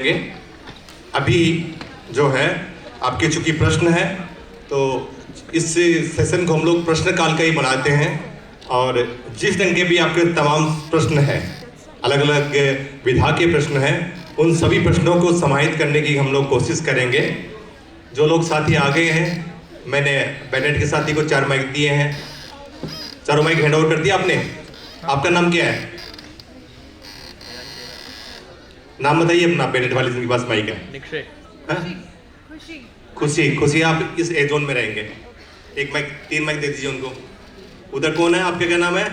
अभी जो है आपके चूंकि प्रश्न है तो इस सेशन को हम लोग प्रश्न काल का ही बनाते हैं और जिस ढंग के भी आपके तमाम प्रश्न हैं, अलग अलग विधा के प्रश्न हैं, उन सभी प्रश्नों को समाहित करने की हम लोग कोशिश करेंगे। जो लोग साथी आ गए हैं, मैंने बैनेट के साथी को 4 माइक दिए हैं, चारों माइक हैंड ओवर कर दिया आपने। आपका नाम क्या है? नाम बताइए अपना। बैनेट वाले जिनके पास माइक है। खुशी। आप इस ए जोन में रहेंगे। एक माइक 3 माइक दे दीजिए उनको। उधर कौन है? आपका क्या नाम है?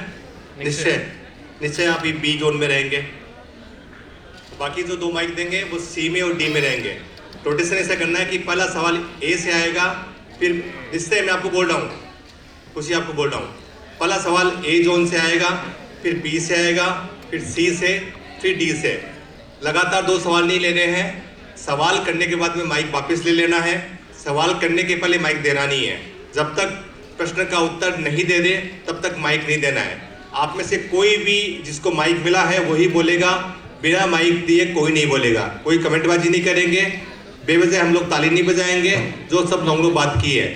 निश्चय आप बी जोन में रहेंगे। बाकी जो 2 माइक देंगे वो सी में और डी में रहेंगे। रोटेशन ऐसा करना है कि पहला सवाल ए से आएगा, फिर निश्चय मैं आपको बोल रहा हूँ, खुशी आपको बोल रहा हूँ, पहला सवाल ए जोन से आएगा, फिर बी से आएगा, फिर सी से, फिर डी से। लगातार 2 सवाल नहीं लेने हैं। सवाल करने के बाद में माइक वापस ले लेना है। सवाल करने के पहले माइक देना नहीं है। जब तक प्रश्न का उत्तर नहीं दे दे तब तक माइक नहीं देना है। आप में से कोई भी जिसको माइक मिला है वही बोलेगा, बिना माइक दिए कोई नहीं बोलेगा। कोई कमेंटबाजी नहीं करेंगे, बेवजह हम लोग ताली नहीं बजाएंगे, जो सब हम लोग बात की है।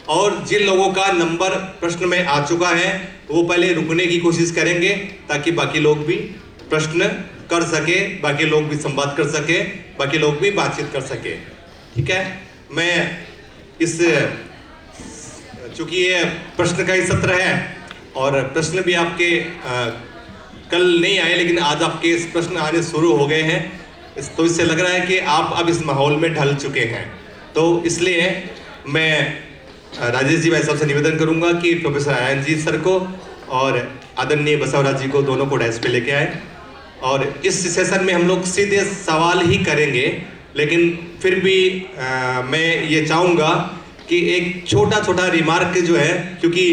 और जिन लोगों का नंबर प्रश्न में आ चुका है वो पहले रुकने की कोशिश करेंगे ताकि बाकी लोग भी प्रश्न कर सके, बाकी लोग भी संवाद कर सके, बाकी लोग भी बातचीत कर सके। ठीक है, मैं इस चूंकि ये प्रश्न का ही सत्र है और प्रश्न भी आपके कल नहीं आए, लेकिन आज आपके इस प्रश्न आने शुरू हो गए हैं, तो इससे लग रहा है कि आप अब इस माहौल में ढल चुके हैं। तो इसलिए मैं राजेश जी भाई साहब से निवेदन करूंगा कि प्रोफेसर आयन जी सर को और आदरणीय बसवराज जी को दोनों को डैश पे लेके आए और इस सेशन में हम लोग सीधे सवाल ही करेंगे। लेकिन फिर भी मैं ये चाहूँगा कि एक छोटा रिमार्क जो है, क्योंकि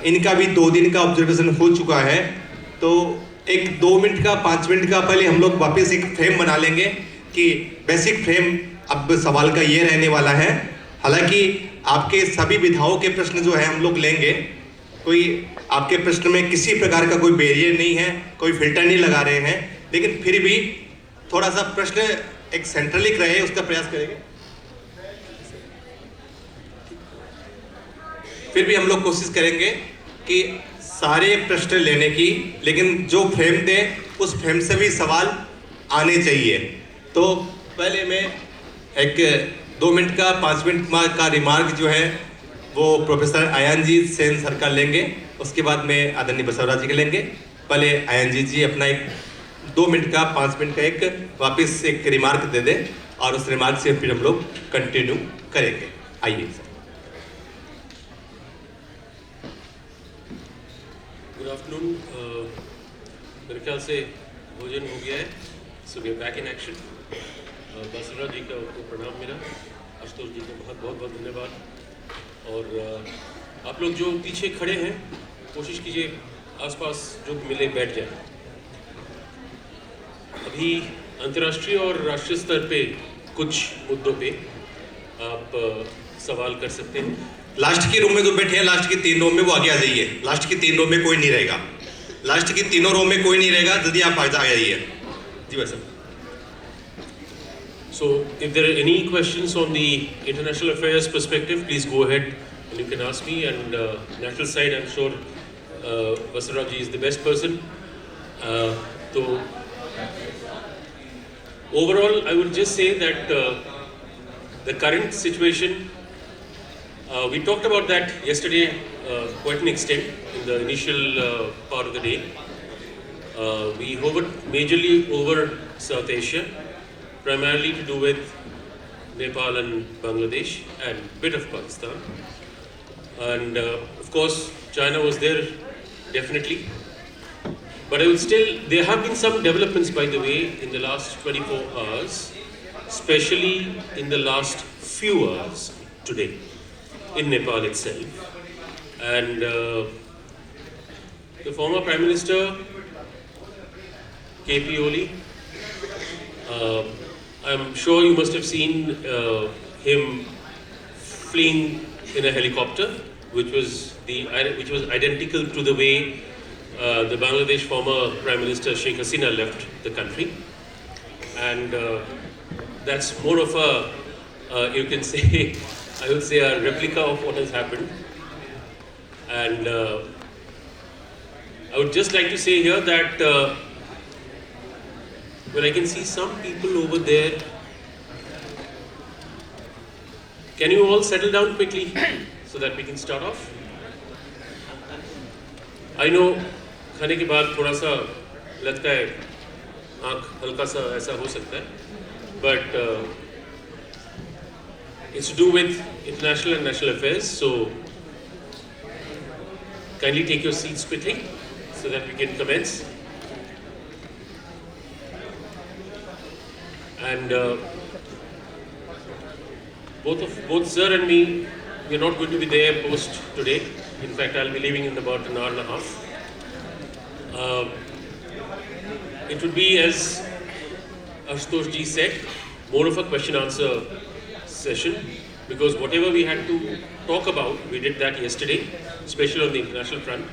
इनका भी 2 दिन का ऑब्जर्वेशन हो चुका है, तो एक 2 मिनट का 5 मिनट का पहले हम लोग वापस एक फ्रेम बना लेंगे कि बेसिक फ्रेम अब सवाल का ये रहने वाला है। हालांकि आपके सभी विधाओं के प्रश्न जो है हम लोग लेंगे, कोई आपके प्रश्न में किसी प्रकार का कोई बैरियर नहीं है, कोई फिल्टर नहीं लगा रहे हैं, लेकिन फिर भी थोड़ा सा प्रश्न एक सेंट्रलिक रहे उसका प्रयास करेंगे। फिर भी हम लोग कोशिश करेंगे कि सारे प्रश्न लेने की, लेकिन जो फ्रेम दे उस फ्रेम से भी सवाल आने चाहिए। तो पहले मैं एक 2 मिनट का 5 मिनट का रिमार्क जो है वो प्रोफेसर आयन जी सेन सर का लेंगे, उसके बाद में आदरणीय बसवराज जी के लेंगे। पहले आयन जी अपना एक 2 मिनट का 5 मिनट का एक वापस एक रिमार्क दे दें और उस रिमार्क से फिर हम लोग कंटिन्यू करेंगे। आइए सर। Good afternoon. मेरे ख्याल से भोजन हो गया है, so we are back in action. Basavaraj ji को प्रणाम मेरा, आशुतोष जी को बहुत धन्यवाद। और आप लोग जो पीछे खड़े हैं कोशिश कीजिए आसपास जो मिले बैठ जाए। अभी अंतर्राष्ट्रीय और राष्ट्रीय स्तर पे कुछ मुद्दों पे आप सवाल कर सकते हैं। लास्ट के रो में जो बैठे हैं, लास्ट की 3 रो में वो आगे आ जाइए। लास्ट की 3 रो में कोई नहीं रहेगा, लास्ट की 3 रो में कोई नहीं रहेगा, यदि आप आ जाइए। जी भाई साहब। So, if there are any questions on the international affairs perspective, please go ahead and you can ask me. And national side, I'm sure Basaraj ji is the best person. So, overall, I would just say that the current situation, we talked about that yesterday quite an extent in the initial part of the day. We hovered majorly over South Asia, primarily to do with Nepal and Bangladesh and bit of Pakistan. And of course, China was there definitely. But I would still, there have been some developments by the way in the last 24 hours, especially in the last few hours today in Nepal itself. And the former Prime Minister, KP Oli, I'm sure you must have seen him fleeing in a helicopter, which was identical to the way the Bangladesh former Prime Minister Sheikh Hasina left the country. and that's more of a, you can say, I would say a replica of what has happened. And I would just like to say here that well, I can see some people over there. Can you all settle down quickly so that we can start off? I know खाने के बाद थोड़ा सा लगता है, आँख हल्का सा ऐसा हो सकता है, but it's to do with international and national affairs, so kindly take your seats quickly so that we can commence. And both sir and me, we are not going to be there post today. In fact, I'll be leaving in about an hour and a half. It would be, as Ashutosh ji said, more of a question-answer session, because whatever we had to talk about, we did that yesterday, especially on the international front.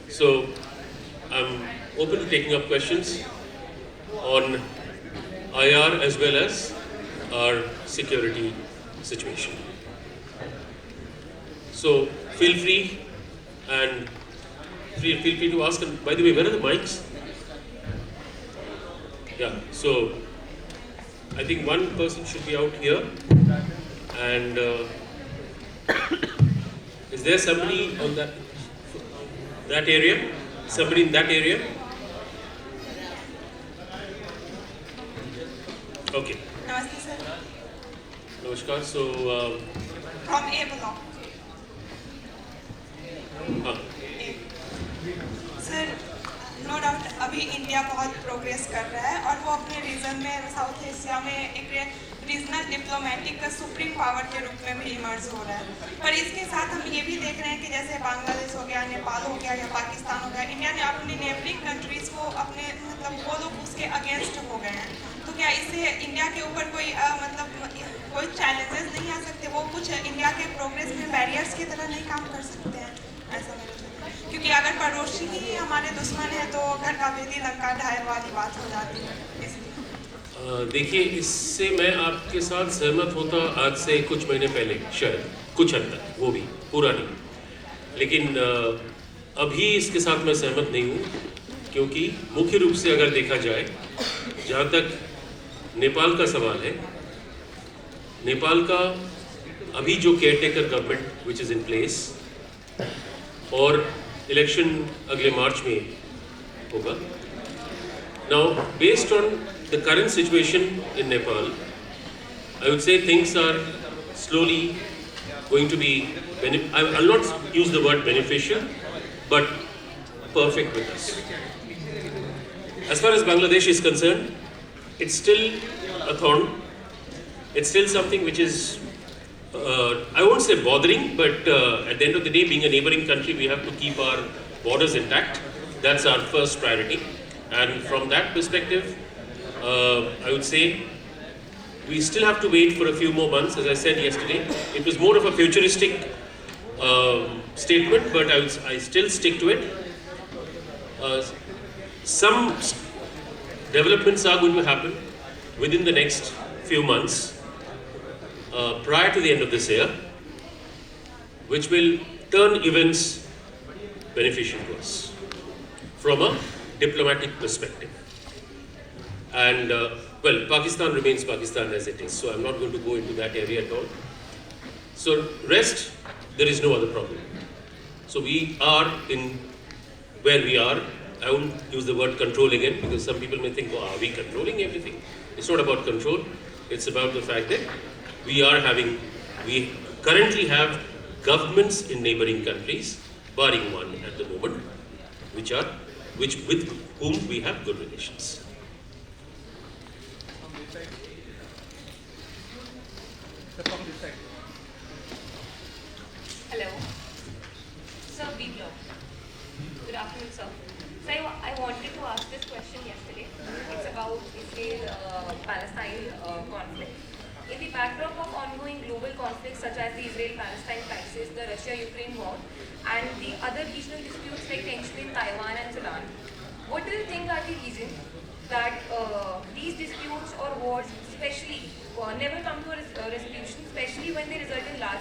So I'm open to taking up questions on IR as well as our security situation. So feel free and feel free to ask. And by the way, where are the mics? Yeah, so I think one person should be out here. And is there somebody on that area? Somebody in that area? Okay. Namaste, sir. Namaskar. So, From A block. Sir, no doubt अभी India बहुत progress कर रहा है और वो अपने reason में, south Asia में एक रीजनल डिप्लोमेटिक का सुप्रीम पावर के रूप में भी इमर्ज हो रहा है। पर इसके साथ हम ये भी देख रहे हैं कि जैसे बांग्लादेश हो गया, नेपाल हो गया या पाकिस्तान हो गया, इंडिया ने अपनी नेबरिंग कंट्रीज को अपने मतलब वो लोग उसके अगेंस्ट हो गए हैं। तो क्या इससे इंडिया के ऊपर कोई कोई चैलेंजेस नहीं आ सकते? वो कुछ इंडिया के प्रोग्रेस में बैरियर्स की तरह नहीं काम कर सकते हैं? ऐसा मेरा, क्योंकि अगर पड़ोसी ही हमारे दुश्मन है तो घर का बेदी लंका ढाई वाली बात हो जाती है। देखिए, इससे मैं आपके साथ सहमत होता आज से कुछ महीने पहले, शायद कुछ हद तक, वो भी पूरा नहीं, लेकिन अभी इसके साथ मैं सहमत नहीं हूँ, क्योंकि मुख्य रूप से अगर देखा जाए, जहाँ तक नेपाल का सवाल है, नेपाल का अभी जो caretaker government which is in place, और इलेक्शन अगले मार्च में होगा. Now, based on the current situation in Nepal, I would say things are slowly going to be, I'll not use the word beneficial, but perfect with us. As far as Bangladesh is concerned, it's still a thorn. It's still something which is, I won't say bothering, but at the end of the day, being a neighboring country, we have to keep our borders intact. That's our first priority. And from that perspective, I would say we still have to wait for a few more months. As I said yesterday, it was more of a futuristic statement, but I still stick to it. Some developments are going to happen within the next few months, prior to the end of this year, which will turn events beneficial to us from a diplomatic perspective. And well, Pakistan remains Pakistan as it is, so I'm not going to go into that area at all. So rest, there is no other problem. So we are in where we are. I won't use the word control again, because some people may think, oh, are we controlling everything? It's not about control. It's about the fact that we currently have governments in neighboring countries, barring one at the moment, with whom we have good relations. Hello. Sir, B Block. Good afternoon, sir. So I wanted to ask this question yesterday. It's about Israel-Palestine conflict. In the backdrop of ongoing global conflicts such as the Israel-Palestine crisis, the Russia-Ukraine war, and the other regional disputes like tension in Taiwan and Sudan, what do you think are the reasons that these disputes or wars, especially, never come to a resolution, especially when they result in large